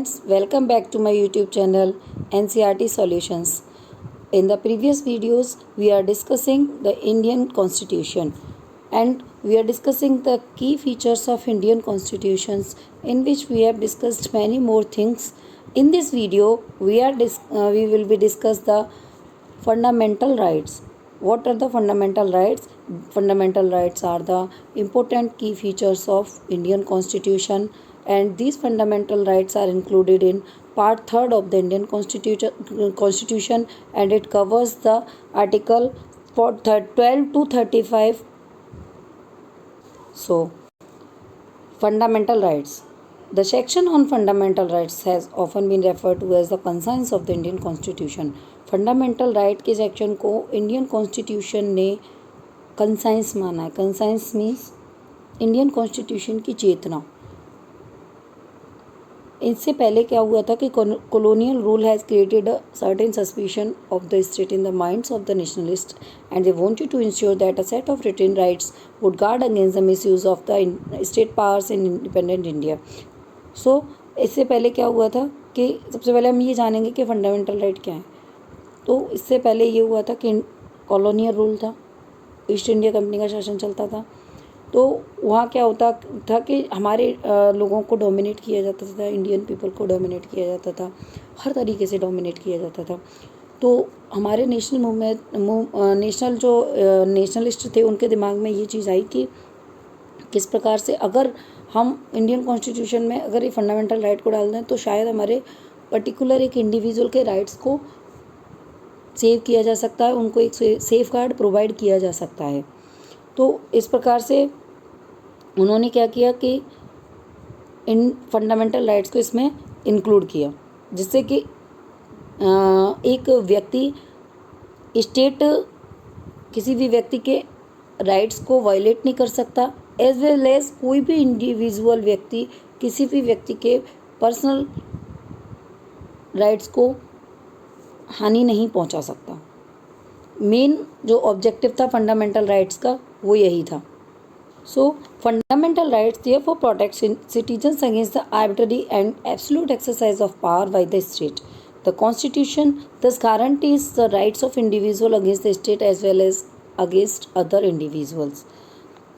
friends, welcome back to my YouTube channel NCERT Solutions. In the previous videos, we are discussing the Indian Constitution and we are discussing the key features of Indian Constitutions, in which we have discussed many more things. In this video, we will be discuss the fundamental rights. What are the fundamental rights? Fundamental rights are the important key features of Indian Constitution, and these fundamental rights are included in part 3rd of the Indian Constitution, and it covers the article 12 to 35. So, fundamental rights. The section on fundamental rights has often been referred to as the conscience of the Indian Constitution. Fundamental right के section को Indian constitution ने conscience माना है. Conscience means Indian constitution की चेतना. इससे पहले क्या हुआ था कि colonial rule has created a certain suspicion of the state in the minds of the nationalists, and they wanted to ensure that a set of written rights would guard against the misuse of the state powers in independent India. So इससे पहले क्या हुआ था कि सबसे पहले हम ये जानेंगे कि फंडामेंटल राइट क्या है. तो इससे पहले ये हुआ था कि कॉलोनियल रूल था, ईस्ट इंडिया कंपनी का शासन चलता था. तो वहाँ क्या होता था कि हमारे लोगों को डोमिनेट किया जाता था, इंडियन पीपल को डोमिनेट किया जाता था, हर तरीके से डोमिनेट किया जाता था. तो हमारे नेशनल जो नेशनलिस्ट थे, उनके दिमाग में ये चीज़ आई कि किस प्रकार से अगर हम इंडियन कॉन्स्टिट्यूशन में अगर ये फंडामेंटल राइट को डाल दें तो शायद हमारे पर्टिकुलर एक इंडिविजुअल के राइट्स को सेव किया जा सकता है, उनको एक सेफ गार्ड प्रोवाइड किया जा सकता है. तो इस प्रकार से उन्होंने क्या किया कि इन फंडामेंटल राइट्स को इसमें इंक्लूड किया, जिससे कि एक व्यक्ति स्टेट किसी भी व्यक्ति के राइट्स को वायलेट नहीं कर सकता, एज वेल एज कोई भी इंडिविजुअल व्यक्ति किसी भी व्यक्ति के पर्सनल राइट्स को हानि नहीं पहुंचा सकता. मेन जो ऑब्जेक्टिव था फंडामेंटल राइट्स का वो यही था. So fundamental rights therefore protect citizens against the arbitrary and absolute exercise of power by the state. The constitution thus guarantees the rights of individual against the state as well as against other individuals.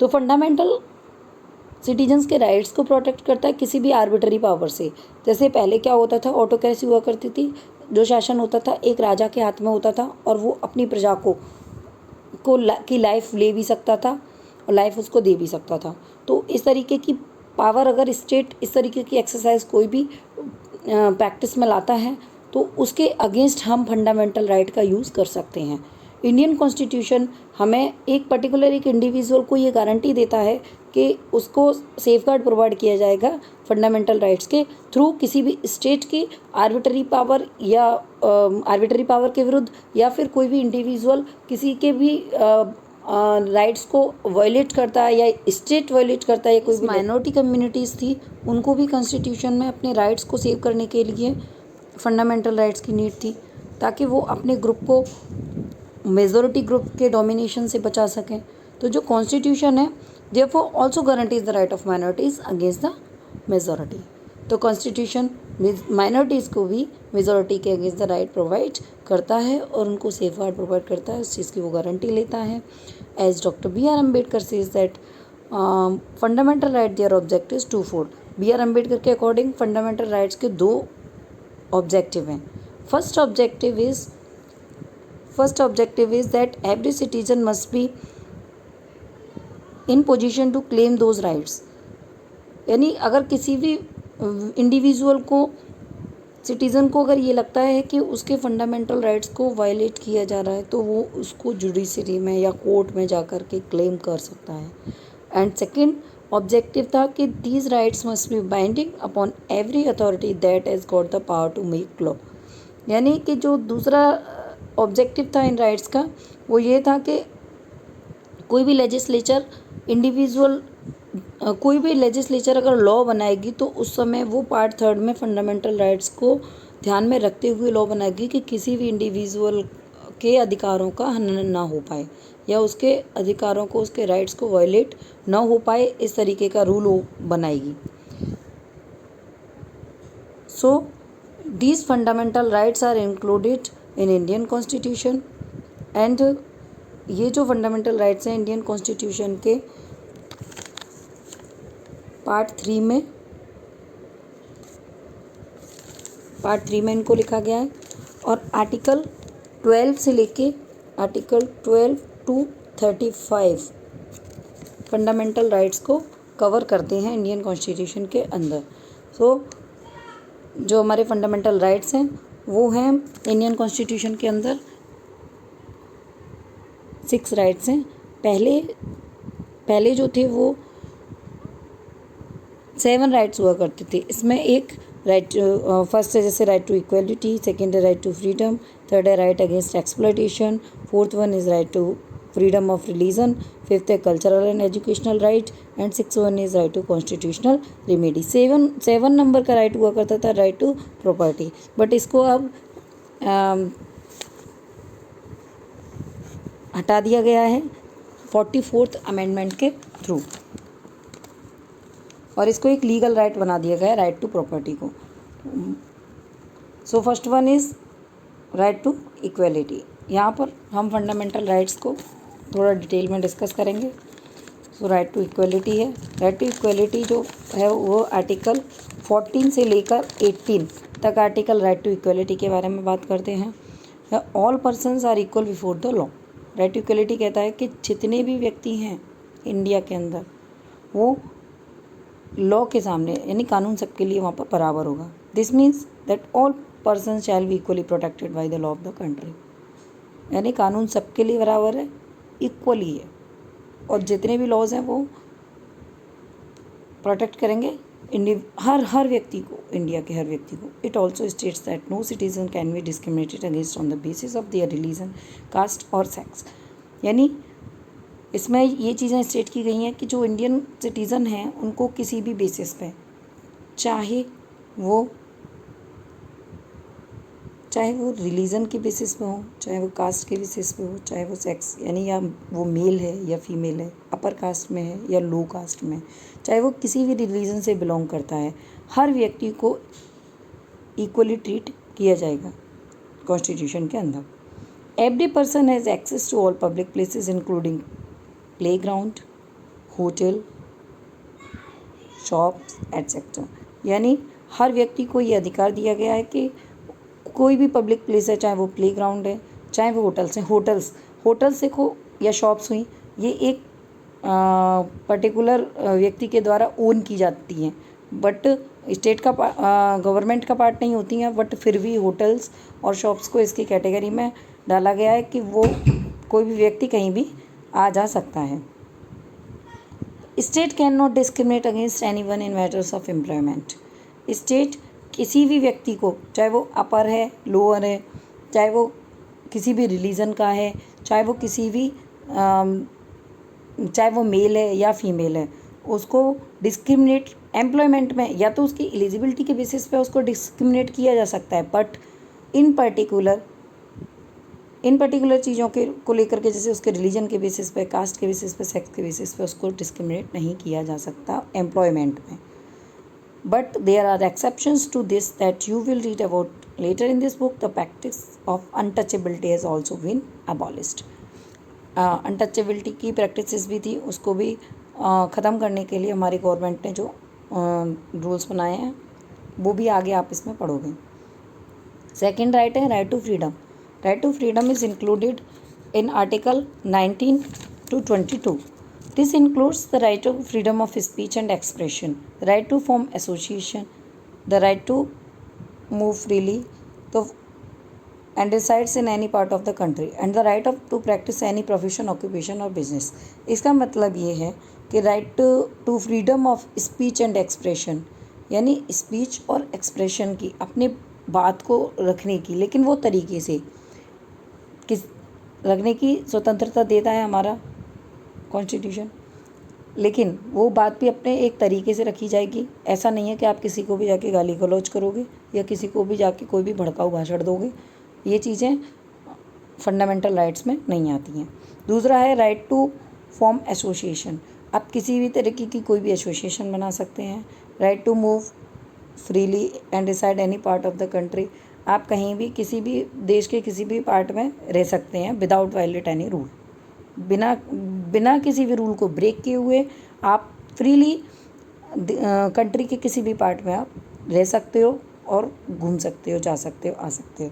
तो fundamental citizens के rights को protect करता है किसी भी arbitrary power से. जैसे पहले क्या होता था, ऑटोक्रेसी हुआ करती थी, जो शासन होता था एक राजा के हाथ में होता था और वो अपनी प्रजा को की लाइफ ले भी सकता था और लाइफ उसको दे भी सकता था. तो इस तरीके की पावर अगर स्टेट इस तरीके की एक्सरसाइज कोई भी प्रैक्टिस में लाता है तो उसके अगेंस्ट हम फंडामेंटल राइट का यूज़ कर सकते हैं. इंडियन कॉन्स्टिट्यूशन हमें एक पर्टिकुलर एक इंडिविजुअल को ये गारंटी देता है कि उसको सेफगार्ड प्रोवाइड किया जाएगा फंडामेंटल राइट्स के थ्रू किसी भी स्टेट की आर्बिट्ररी पावर या आर्बिट्ररी पावर के विरुद्ध, या फिर कोई भी इंडिविजुअल किसी के भी राइट्स को वायलेट करता है या स्टेट वायलेट करता है, या कोई भी माइनॉरिटी कम्युनिटीज़ थी उनको भी कॉन्स्टिट्यूशन में अपने राइट्स को सेव करने के लिए फंडामेंटल राइट्स की नीड थी, ताकि वो अपने ग्रुप को मेजॉरिटी ग्रुप के डोमिनेशन से बचा सकें. तो जो कॉन्स्टिट्यूशन है therefore also guarantees the right of minorities against the majority. तो कॉन्स्टिट्यूशन माइनॉरिटीज़ को भी मेजॉरिटी के अगेंस्ट द राइट प्रोवाइड करता है और उनको सेफ गार्ड प्रोवाइड करता है, उस चीज़ की वो गारंटी लेता है. As doctor B R Ambedkar says that fundamental right their objective twofold. B R Ambedkar के अकॉर्डिंग फंडामेंटल राइट्स के दो ऑब्जेक्टिव हैं. First objective is that every citizen must be in position to claim those rights. यानी अगर किसी भी individual को citizen को अगर ये लगता है कि उसके फंडामेंटल राइट्स को वायलेट किया जा रहा है तो वो उसको जुडिशरी में या कोर्ट में जा कर के क्लेम कर सकता है. एंड सेकेंड ऑब्जेक्टिव था कि these rights must be binding upon every authority that has got the power to make law. यानी कि जो दूसरा ऑब्जेक्टिव था इन राइट्स का वो ये था कि कोई भी लेजिस्लेचर अगर लॉ बनाएगी तो उस समय वो पार्ट 3rd में फंडामेंटल राइट्स को ध्यान में रखते हुए लॉ बनाएगी कि किसी भी इंडिविजुअल के अधिकारों का हनन ना हो पाए या उसके अधिकारों को, उसके राइट्स को वायलेट ना हो पाए, इस तरीके का रूल वो बनाएगी. सो these fundamental rights are included in Indian constitution and ये जो फंडामेंटल राइट्स हैं इंडियन कॉन्स्टिट्यूशन के पार्ट 3 में इनको लिखा गया है और आर्टिकल 12 से लेके आर्टिकल 12 to 35 फंडामेंटल राइट्स को कवर करते हैं इंडियन कॉन्स्टिट्यूशन के अंदर। सो जो हमारे फंडामेंटल राइट्स हैं वो हैं इंडियन कॉन्स्टिट्यूशन के अंदर 6 राइट्स हैं। पहले जो थे वो 7 राइट्स हुआ करते थे। इसमें एक राइट फर्स्ट है जैसे राइट टू इक्वलिटी, सेकेंड है राइट टू फ्रीडम, थर्ड है right against exploitation, fourth one is right to freedom of religion, fifth है cultural and educational right and six one is right to constitutional remedy. Seven number का right हुआ करता था right to property, but इसको अब हटा दिया गया है 44th अमेंडमेंट के थ्रू और इसको एक लीगल राइट बना दिया गया है राइट टू प्रॉपर्टी को। So first one is right to equality. यहाँ पर हम फंडामेंटल राइट्स को थोड़ा डिटेल में डिस्कस करेंगे। सो राइट टू इक्वलिटी है। राइट टू इक्वलिटी जो है वो आर्टिकल 14 से लेकर 18 तक आर्टिकल राइट टू इक्वलिटी के बारे में बात करते हैं। All persons are equal before the law. Right to equality कहता है कि जितने भी व्यक्ति हैं इंडिया के अंदर वो लॉ के सामने यानी कानून सबके लिए वहाँ पर बराबर होगा। This means that all person shall be equally protected by the law of the country. यानी कानून सबके लिए बराबर है, इक्वली है और जितने भी लॉज हैं वो प्रोटेक्ट करेंगे हर व्यक्ति को, इंडिया के हर व्यक्ति को। It also states that no citizen can be discriminated against on the basis of their religion, caste और सेक्स। यानी इसमें ये चीज़ें स्टेट की गई हैं कि जो इंडियन सिटीज़न हैं उनको किसी भी बेसिस पे चाहे वो रिलीजन के बेसिस पे हो, चाहे वो कास्ट के बेसिस पे हो, चाहे वो सेक्स यानी या वो मेल है या फीमेल है, अपर कास्ट में है या लो कास्ट में, चाहे वो किसी भी रिलीजन से बिलोंग करता है, हर व्यक्ति को इक्वली ट्रीट किया जाएगा कॉन्स्टिट्यूशन के अंदर। Every person has access to all public places including playground, hotel, shops etcetera. यानी हर व्यक्ति को ये अधिकार दिया गया है कि कोई भी पब्लिक प्लेस है, चाहे वो प्लेग्राउंड है, चाहे वो होटल्स हैं, होटल्स देखो या शॉप्स हुई, ये एक पर्टिकुलर व्यक्ति के द्वारा ओन की जाती हैं बट स्टेट का गवर्नमेंट का पार्ट नहीं होती हैं, बट फिर भी होटल्स और शॉप्स को इसकी कैटेगरी में डाला गया है कि वो कोई भी व्यक्ति कहीं भी आ जा सकता है। State can not discriminate against anyone in matters of employment. State किसी भी व्यक्ति को, चाहे वो अपर है, लोअर है, चाहे वो किसी भी रिलीजन का है, चाहे वो किसी भी चाहे वो मेल है या फीमेल है, उसको डिस्क्रिमिनेट एम्प्लॉयमेंट में या तो उसकी एलिजिबिलिटी के बेसिस पे उसको डिस्क्रिमिनेट किया जा सकता है, बट इन पर्टिकुलर चीज़ों के को लेकर के जैसे उसके रिलीजन के बेसिस पे, कास्ट के बेसिस पे, सेक्स के बेसिस पे उसको डिस्क्रिमिनेट नहीं किया जा सकता एम्प्लॉयमेंट में। But there are exceptions to this that you will read about later in this book. The practice of untouchability has also been abolished. Untouchability की प्रैक्टिसेस भी थी, उसको भी ख़त्म करने के लिए हमारी गवर्नमेंट ने जो रूल्स बनाए हैं वो भी आगे आप इसमें पढ़ोगे। सेकेंड राइट है right to freedom. Right to freedom is included in article 19 to 22. This includes the right to freedom of speech and expression, the right to form association, the right to move freely and resides in any part of the country, and the right to practice any profession, occupation or business. इसका मतलब ये है कि right to freedom of speech and expression यानी speech और expression की, अपने बात को रखने की, लेकिन वो तरीके से रखने की स्वतंत्रता देता है हमारा कॉन्स्टिट्यूशन, लेकिन वो बात भी अपने एक तरीके से रखी जाएगी। ऐसा नहीं है कि आप किसी को भी जाके गाली गलौज करोगे या किसी को भी जाके कोई भी भड़काऊ भाषण दोगे। ये चीज़ें फंडामेंटल राइट्स में नहीं आती हैं। दूसरा है राइट टू फॉर्म एसोसिएशन। आप किसी भी तरीके की कोई भी एसोसिएशन बना सकते हैं। Right to move freely and reside any part of the country. आप कहीं भी किसी भी देश के किसी भी पार्ट में रह सकते हैं विदाउट वायलेट एनी रूल। बिना बिना किसी भी रूल को ब्रेक किए हुए आप फ्रीली कंट्री के किसी भी पार्ट में आप रह सकते हो और घूम सकते हो, जा सकते हो, आ सकते हो।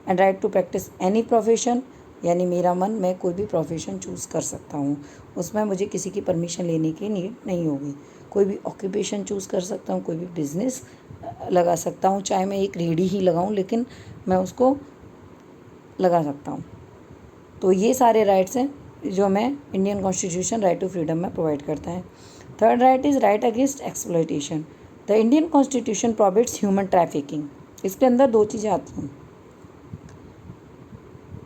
And right to practise any profession, यानी मेरा मन, मैं कोई भी प्रोफेशन चूज़ कर सकता हूँ, उसमें मुझे किसी की परमिशन लेने की नीड नहीं होगी। कोई भी ऑक्यूपेशन चूज़ कर सकता हूँ, कोई भी बिजनेस लगा सकता हूँ, चाहे मैं एक रेडी ही लगाऊँ लेकिन मैं उसको लगा सकता हूँ। तो ये सारे राइट्स हैं जो हमें Indian constitution right to freedom में प्रोवाइड करता है। Third right is right against exploitation. The Indian constitution prohibits human trafficking. इसके अंदर दो चीज़ें आती हैं,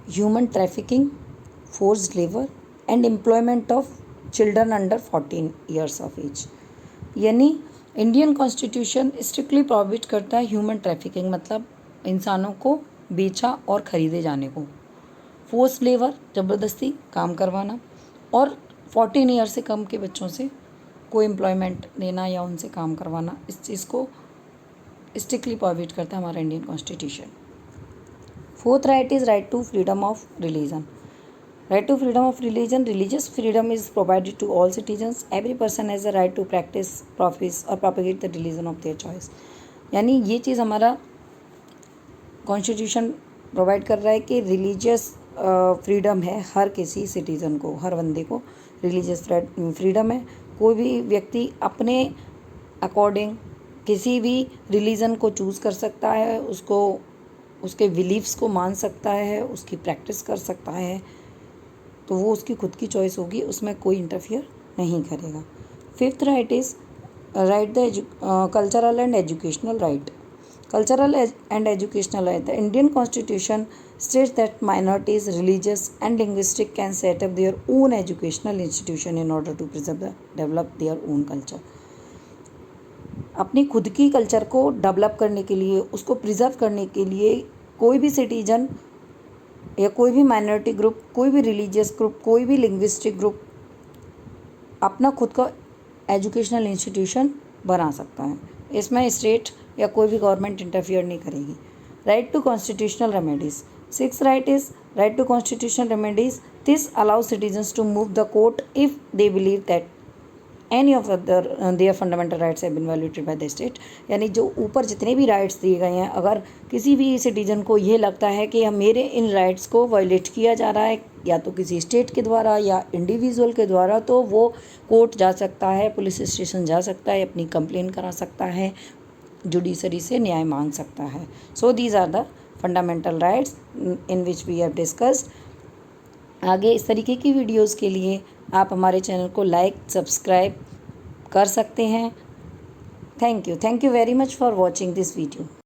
human trafficking, forced labour and employment of children under 14 years of age. यानी इंडियन कॉन्स्टिट्यूशन स्ट्रिक्टली प्रोहिबिट करता है ह्यूमन ट्रैफिकिंग, मतलब इंसानों को बेचा और ख़रीदे जाने को, फोर्स्ड लेबर ज़बरदस्ती काम करवाना, और 14 ईयर से कम के बच्चों से कोई एम्प्लॉयमेंट लेना या उनसे काम करवाना, इस चीज़ को स्ट्रिक्टली प्रोहिबिट करता है हमारा Indian constitution. Fourth right is right to freedom of religion. Right to freedom of religion, religious freedom is provided to all citizens. Every person has the right to practise, profess और propagate the religion of their choice. यानी ये चीज़ हमारा constitution provide कर रहा है कि religious freedom है हर किसी सिटीज़न को, हर बंदे को रिलीजियस फ्रीडम है। कोई भी व्यक्ति अपने अकॉर्डिंग किसी भी रिलीजन को चूज़ कर सकता है, उसको उसके बिलीव्स को मान सकता है, उसकी प्रैक्टिस कर सकता है, तो वो उसकी खुद की चॉइस होगी, उसमें कोई इंटरफियर नहीं करेगा। Fifth right is right the cultural and educational right. Cultural and educational right. The Indian Constitution states that minorities, religious and linguistic can set up their own educational institution in order to develop their own culture. अपनी खुद की culture को develop करने के लिए, उसको preserve करने के लिए कोई भी सिटीजन या कोई भी माइनॉरिटी ग्रुप, कोई भी रिलीजियस ग्रुप, कोई भी लिंग्विस्टिक ग्रुप अपना खुद का एजुकेशनल इंस्टीट्यूशन बना सकता है। इसमें स्टेट या कोई भी गवर्नमेंट इंटरफियर नहीं करेगी। Right to constitutional remedies. Six right is right to constitutional remedies. This allows citizens to move the court if they believe that any of their fundamental rights have been violated by the state. यानी जो ऊपर जितने भी rights दिए गए हैं, अगर किसी भी सिटीजन को ये लगता है कि मेरे इन राइट्स को वायलेट किया जा रहा है या तो किसी स्टेट के द्वारा या इंडिविजुअल के द्वारा, तो वो कोर्ट जा सकता है, पुलिस स्टेशन जा सकता है, अपनी कंप्लेन करा सकता है, जुडिशरी से न्याय मांग सकता है। So these are the fundamental rights in which we have discussed. आगे इस तरीके की वीडियोज़ के लिए आप हमारे चैनल को लाइक, सब्सक्राइब कर सकते हैं। Thank you very much for watching this video.